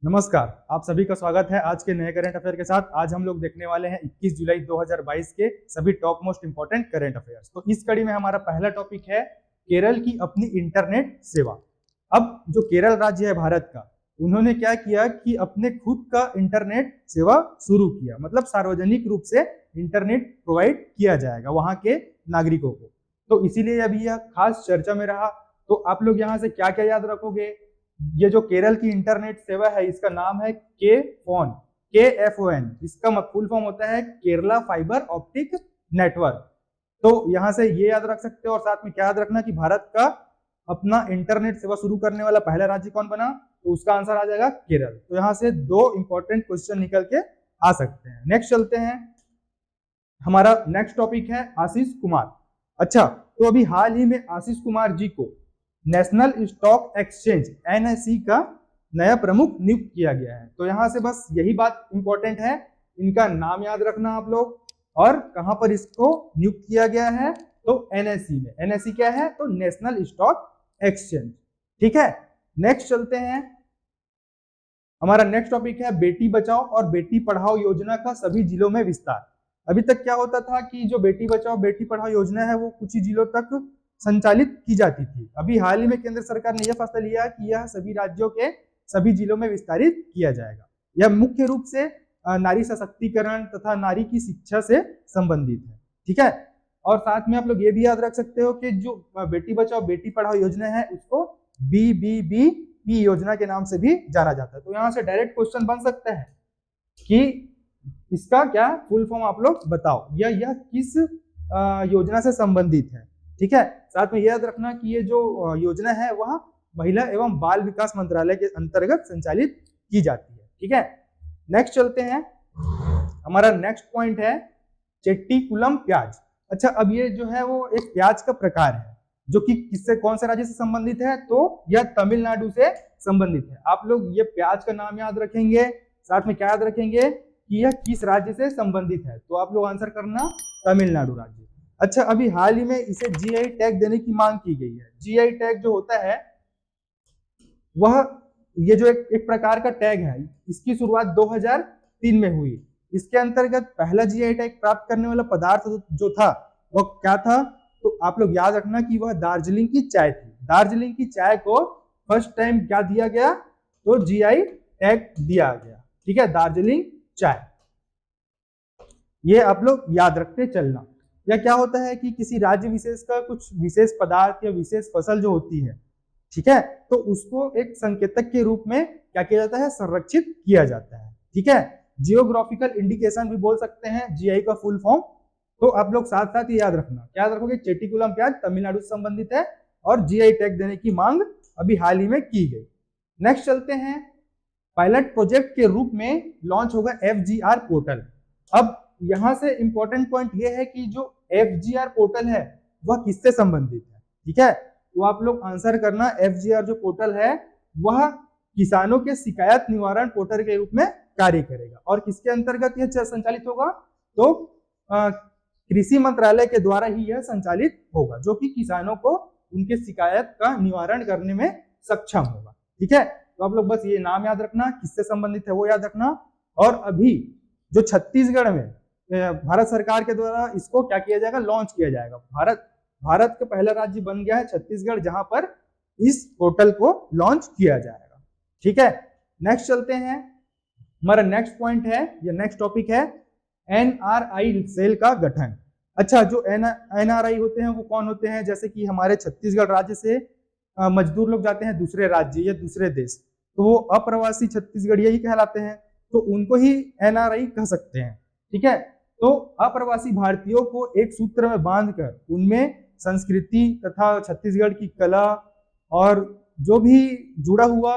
नमस्कार, आप सभी का स्वागत है आज के नए करंट अफेयर के साथ। आज हम लोग देखने वाले हैं 21 जुलाई 2022 के सभी top most important current affairs. तो इस कड़ी में हमारा पहला टॉपिक है केरल की अपनी इंटरनेट सेवा। अब जो केरल राज्य है भारत का, उन्होंने क्या किया कि अपने खुद का इंटरनेट सेवा शुरू किया, मतलब सार्वजनिक रूप से इंटरनेट प्रोवाइड किया जाएगा वहां के नागरिकों को। तो इसीलिए अभी यह खास चर्चा में रहा। तो आप लोग यहाँ से क्या क्या याद रखोगे? ये जो केरल की इंटरनेट सेवा है, इसका नाम है KFON। इसका फुल फॉर्म होता है केरला फाइबर ऑप्टिक नेटवर्क। तो यहां से ये याद रख सकते हो। और साथ में क्या याद रखना कि भारत का अपना इंटरनेट सेवा शुरू करने वाला पहला राज्य कौन बना, तो उसका आंसर आ जाएगा केरल। तो यहां से दो इंपॉर्टेंट क्वेश्चन निकल के आ सकते हैं। नेक्स्ट चलते हैं, हमारा नेक्स्ट टॉपिक है आशीष कुमार। अच्छा, तो अभी हाल ही में आशीष कुमार जी को नेशनल स्टॉक एक्सचेंज NSE का नया प्रमुख नियुक्त किया गया है। तो यहां से बस यही बात इंपॉर्टेंट है, इनका नाम याद रखना आप लोग, और कहां पर इसको नियुक्त किया गया है, तो NSE में। NSE क्या है, तो नेशनल स्टॉक एक्सचेंज। ठीक है, नेक्स्ट चलते हैं, हमारा नेक्स्ट टॉपिक है बेटी बचाओ और बेटी पढ़ाओ योजना का सभी जिलों में विस्तार। अभी तक क्या होता था कि जो बेटी बचाओ बेटी पढ़ाओ योजना है वो कुछ ही जिलों तक संचालित की जाती थी। अभी हाल ही में केंद्र सरकार ने यह फैसला लिया कि यह सभी राज्यों के सभी जिलों में विस्तारित किया जाएगा। यह मुख्य रूप से नारी सशक्तिकरण तथा नारी की शिक्षा से संबंधित है। ठीक है, और साथ में आप लोग ये भी याद रख सकते हो कि जो बेटी बचाओ बेटी पढ़ाओ योजना है उसको BBBP योजना के नाम से भी जाना जाता है। तो यहाँ से डायरेक्ट क्वेश्चन बन सकता है कि इसका क्या फुल फॉर्म आप लोग बताओ, या यह किस योजना से संबंधित है। ठीक है, साथ में याद रखना कि ये जो योजना है वह महिला एवं बाल विकास मंत्रालय के अंतर्गत संचालित की जाती है। ठीक है, नेक्स्ट चलते हैं, हमारा नेक्स्ट पॉइंट है चेट्टीकुलम प्याज। अच्छा, अब ये जो है वो एक प्याज का प्रकार है जो कि किससे, कौन से राज्य से संबंधित है, तो यह तमिलनाडु से संबंधित है। आप लोग ये प्याज का नाम याद रखेंगे, साथ में क्या याद रखेंगे कि यह किस राज्य से संबंधित है, तो आप लोग आंसर करना तमिलनाडु राज्य। अच्छा, अभी हाल ही में इसे GI टैग देने की मांग की गई है। GI टैग जो होता है वह ये जो एक प्रकार का टैग है, इसकी शुरुआत 2003 में हुई। इसके अंतर्गत पहला GI टैग प्राप्त करने वाला पदार्थ जो था वह क्या था, तो आप लोग याद रखना कि वह दार्जिलिंग की चाय थी। दार्जिलिंग की चाय को फर्स्ट टाइम क्या दिया गया, तो GI टैग दिया गया। ठीक है, दार्जिलिंग चाय, ये आप लोग याद रखते चलना। या क्या होता है कि किसी राज्य विशेष का कुछ विशेष पदार्थ या विशेष फसल जो होती है, ठीक है, तो उसको एक संकेतक के रूप में क्या किया जाता है, संरक्षित किया जाता है। ठीक है, जियोग्राफिकल इंडिकेशन भी बोल सकते हैं GI का फुल फॉर्म। तो आप लोग साथ साथ ये याद रखना, क्या याद रखोगे, चेट्टीकुलम प्याज तमिलनाडु से संबंधित है और GI टैग देने की मांग अभी हाल ही में की गई। नेक्स्ट चलते हैं, पायलट प्रोजेक्ट के रूप में लॉन्च होगा FGR पोर्टल। अब यहां से इंपॉर्टेंट पॉइंट यह है कि जो FGR पोर्टल है वह किससे संबंधित है। ठीक है, तो आप लोग आंसर करना, FGR जो पोर्टल है वह किसानों के शिकायत निवारण पोर्टल के रूप में कार्य करेगा। और किसके अंतर्गत यह संचालित होगा, तो कृषि मंत्रालय के द्वारा ही यह संचालित होगा, जो कि किसानों को उनके शिकायत का निवारण करने में सक्षम होगा। ठीक है, तो आप लोग बस ये नाम याद रखना, किससे संबंधित है वो याद रखना। और अभी जो छत्तीसगढ़ में भारत सरकार के द्वारा इसको क्या किया जाएगा, लॉन्च किया जाएगा। भारत का पहला राज्य बन गया है छत्तीसगढ़, जहां पर इस पोर्टल को लॉन्च किया जाएगा। ठीक है, नेक्स्ट चलते हैं, हमारा नेक्स्ट पॉइंट है, ये नेक्स्ट टॉपिक है NRI सेल का गठन। अच्छा, जो NRI होते हैं वो कौन होते हैं, जैसे कि हमारे छत्तीसगढ़ राज्य से मजदूर लोग जाते हैं दूसरे राज्य या दूसरे देश, तो वो अप्रवासी छत्तीसगढ़िया ही कहलाते हैं, तो उनको ही NRI कह सकते हैं। ठीक है, तो अप्रवासी भारतीयों को एक सूत्र में बांधकर उनमें संस्कृति तथा छत्तीसगढ़ की कला और जो भी जुड़ा हुआ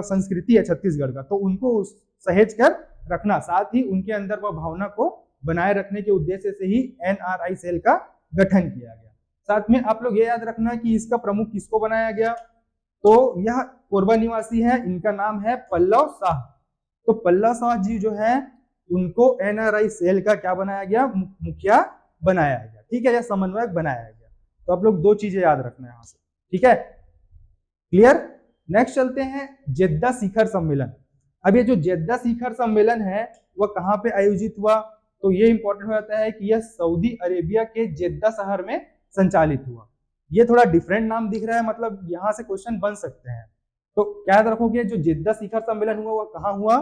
संस्कृति है छत्तीसगढ़ का, तो उनको सहेज कर रखना, साथ ही उनके अंदर वह भावना को बनाए रखने के उद्देश्य से ही NRI सेल का गठन किया गया। साथ में आप लोग ये याद रखना कि इसका प्रमुख किसको बनाया गया, तो यह कोरबा निवासी है, इनका नाम है पल्लव शाह। तो पल्लव शाह जी जो है उनको NRI सेल का क्या बनाया गया, मुखिया बनाया गया। ठीक है, या समन्वयक बनाया गया। तो आप लोग दो चीजें याद रखना यहां से। ठीक है, क्लियर। नेक्स्ट चलते हैं जेद्दा शिखर सम्मेलन। अब ये जो जेद्दा शिखर सम्मेलन है वह कहाँ पे आयोजित हुआ, तो ये इंपॉर्टेंट हो जाता है कि यह सऊदी अरेबिया के जेद्दा शहर में संचालित हुआ। ये थोड़ा डिफरेंट नाम दिख रहा है, मतलब यहाँ से क्वेश्चन बन सकते हैं। तो क्या याद रखोगे, जो जेद्दा शिखर सम्मेलन हुआ वह कहाँ हुआ,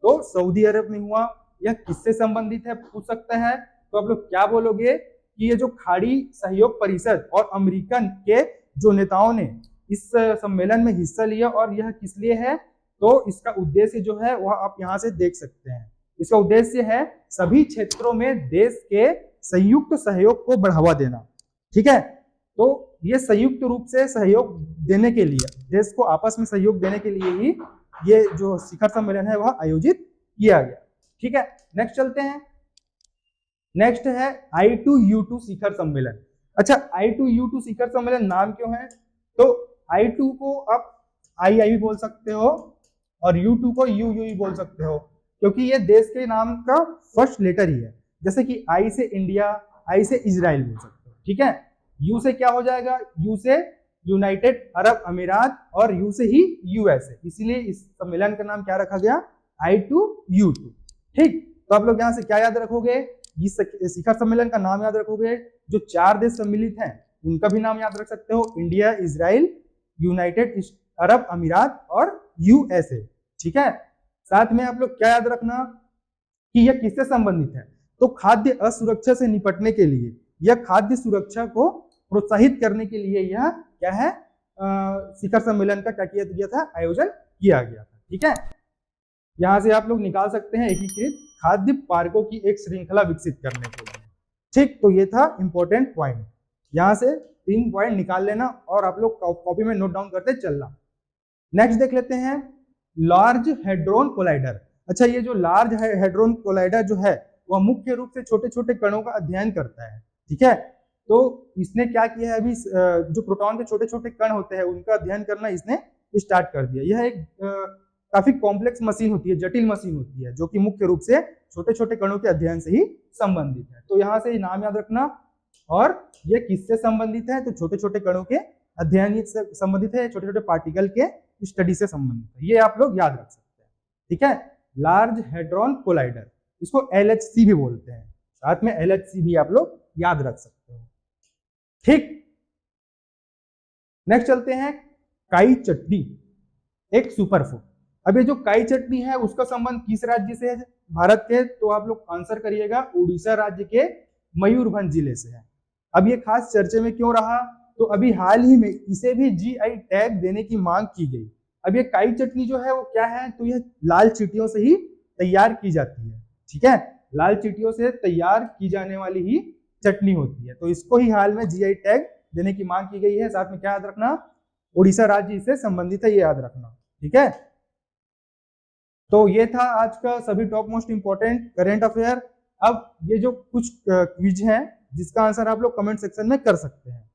तो सऊदी अरब में हुआ। यह किससे संबंधित है पूछ सकते हैं, तो आप लोग क्या बोलोगे कि ये जो खाड़ी सहयोग परिषद और अमेरिका के जो नेताओं ने इस सम्मेलन में हिस्सा लिया, और यह किस लिए है, तो इसका उद्देश्य जो है वह आप यहाँ से देख सकते हैं। इसका उद्देश्य है सभी क्षेत्रों में देश के संयुक्त सहयोग को बढ़ावा देना। ठीक है, तो ये संयुक्त रूप से सहयोग देने के लिए, देश को आपस में सहयोग देने के लिए ही ये जो शिखर सम्मेलन है वह आयोजित किया गया। ठीक है, नेक्स्ट चलते हैं। नेक्स्ट है I2U2 शिखर सम्मेलन। अच्छा, I2U2 शिखर सम्मेलन नाम क्यों है, तो I2 को आप आई भी बोल सकते हो और U2 को UU भी बोल सकते हो, क्योंकि ये देश के नाम का फर्स्ट लेटर ही है। जैसे कि I से इंडिया, I से इजराइल बोल सकते हो। ठीक है, U से क्या हो जाएगा, U से यूनाइटेड अरब अमीरात और U से ही USA, इसीलिए इस सम्मेलन का नाम क्या रखा गया, I2U2। ठीक, तो आप लोग यहाँ से क्या याद रखोगे, इस शिखर सम्मेलन का नाम याद रखोगे। जो 4 देश सम्मिलित हैं उनका भी नाम याद रख सकते हो, इंडिया, इजराइल, यूनाइटेड अरब अमीरात और USA। ठीक है, साथ में आप लोग क्या याद रखना कि यह किससे संबंधित है, तो खाद्य असुरक्षा से निपटने के लिए, यह खाद्य सुरक्षा को प्रोत्साहित करने के लिए यह क्या है, शिखर सम्मेलन का क्या किया गया था, आयोजन किया गया था। ठीक है, यहां से आप लोग निकाल सकते हैं एकीकृत खाद्य पार्कों की एक श्रृंखला विकसित करने के लिए। ठीक, तो ये था इंपॉर्टेंट पॉइंट, यहां से 3 पॉइंट निकाल लेना और आप लोग कॉपी में नोट डाउन करते चलना। नेक्स्ट देख लेते हैं लार्ज हेड्रोन कोलाइडर। अच्छा, ये जो लार्ज हेड्रोन कोलाइडर जो है वह मुख्य रूप से छोटे छोटे कणों का अध्ययन करता है। ठीक है, तो इसने क्या किया है, अभी जो प्रोटॉन के छोटे छोटे कण होते हैं उनका अध्ययन करना इसने स्टार्ट कर दिया। यह एक काफी कॉम्प्लेक्स मशीन होती है, जटिल मशीन होती है, जो कि मुख्य रूप से छोटे छोटे कणों के अध्ययन से ही संबंधित है। तो यहाँ से नाम याद रखना, और ये किससे संबंधित है, तो छोटे छोटे कणों के अध्ययन से संबंधित है, छोटे छोटे पार्टिकल के स्टडी से संबंधित है, ये आप लोग याद रख सकते हैं। ठीक है, लार्ज हेड्रोन कोलाइडर, इसको LHC भी बोलते हैं, साथ में LHC भी आप लोग याद रख सकते हो। ठीक, नेक्स्ट चलते हैं काई चटनी, एक सुपरफूड। अब ये जो काई चटनी है उसका संबंध किस राज्य से है भारत के, तो आप लोग आंसर करिएगा, उड़ीसा राज्य के मयूरभंज जिले से है। अब ये खास चर्चे में क्यों रहा, तो अभी हाल ही में इसे भी GI टैग देने की मांग की गई। अब ये काई चटनी जो है वो क्या है, तो यह लाल चींटियों से ही तैयार की जाती है। ठीक है, लाल चींटियों से तैयार की जाने वाली ही चटनी होती है, तो इसको ही हाल में GI टैग देने की मांग की गई है। साथ में क्या याद रखना, उड़ीसा राज्य इससे संबंधित है, ये याद रखना। ठीक है, तो ये था आज का सभी top most important current affair. अब ये जो कुछ क्विज हैं जिसका आंसर आप लोग कमेंट सेक्शन में कर सकते हैं।